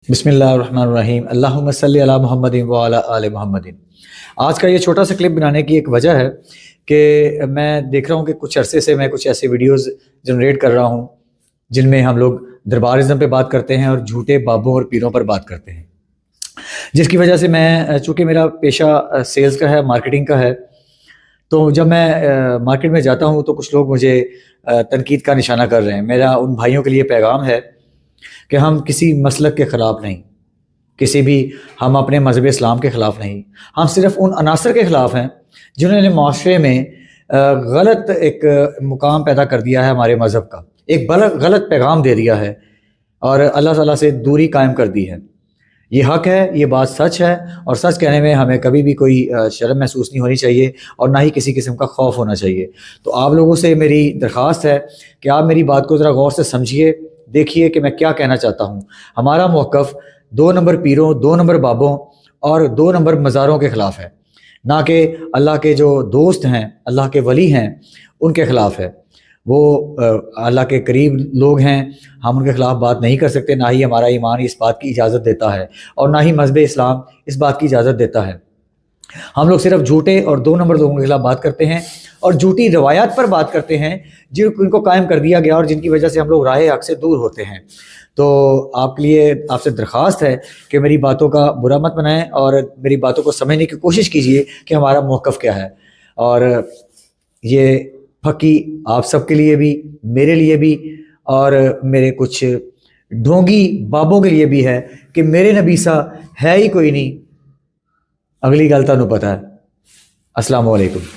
بسم اللہ الرحمن الرحیم، اللہم صلی علی محمد وعلی آل محمد۔ آج کا یہ چھوٹا سا کلپ بنانے کی ایک وجہ ہے کہ میں دیکھ رہا ہوں کہ کچھ عرصے سے میں کچھ ایسے ویڈیوز جنریٹ کر رہا ہوں جن میں ہم لوگ دربارزم پہ بات کرتے ہیں اور جھوٹے بابوں اور پیروں پر بات کرتے ہیں، جس کی وجہ سے میں، چونکہ میرا پیشہ سیلز کا ہے، مارکیٹنگ کا ہے، تو جب میں مارکیٹ میں جاتا ہوں تو کچھ لوگ مجھے تنقید کا نشانہ کر رہے ہیں۔ میرا ان بھائیوں کے لیے پیغام ہے کہ ہم کسی مسلک کے خلاف نہیں، کسی بھی، ہم اپنے مذہب اسلام کے خلاف نہیں، ہم صرف ان عناصر کے خلاف ہیں جنہوں نے معاشرے میں غلط ایک مقام پیدا کر دیا ہے، ہمارے مذہب کا ایک غلط پیغام دے دیا ہے اور اللہ تعالیٰ سے دوری قائم کر دی ہے۔ یہ حق ہے، یہ بات سچ ہے، اور سچ کہنے میں ہمیں کبھی بھی کوئی شرم محسوس نہیں ہونی چاہیے اور نہ ہی کسی قسم کا خوف ہونا چاہیے۔ تو آپ لوگوں سے میری درخواست ہے کہ آپ میری بات کو ذرا غور سے سمجھیے، دیکھیے کہ میں کیا کہنا چاہتا ہوں۔ ہمارا موقف 2 نمبر پیروں، 2 نمبر بابوں اور 2 نمبر مزاروں کے خلاف ہے، نہ کہ اللہ کے جو دوست ہیں، اللہ کے ولی ہیں، ان کے خلاف ہے۔ وہ اللہ کے قریب لوگ ہیں، ہم ان کے خلاف بات نہیں کر سکتے، نہ ہی ہمارا ایمان اس بات کی اجازت دیتا ہے اور نہ ہی مذہب اسلام اس بات کی اجازت دیتا ہے۔ ہم لوگ صرف جھوٹے اور 2 نمبر لوگوں کے خلاف بات کرتے ہیں اور جھوٹی روایات پر بات کرتے ہیں جن کو قائم کر دیا گیا اور جن کی وجہ سے ہم لوگ راہ حق سے دور ہوتے ہیں۔ تو آپ کے لیے، آپ سے درخواست ہے کہ میری باتوں کا برا مت بنائیں اور میری باتوں کو سمجھنے کی کوشش کیجئے کہ ہمارا موقف کیا ہے۔ اور یہ پھکی آپ سب کے لیے بھی، میرے لیے بھی، اور میرے کچھ ڈھونگی بابوں کے لیے بھی ہے کہ میرے نبی سا ہے ہی کوئی نہیں۔ اگلی گل تانوں پتہ ہے۔ السلام علیکم۔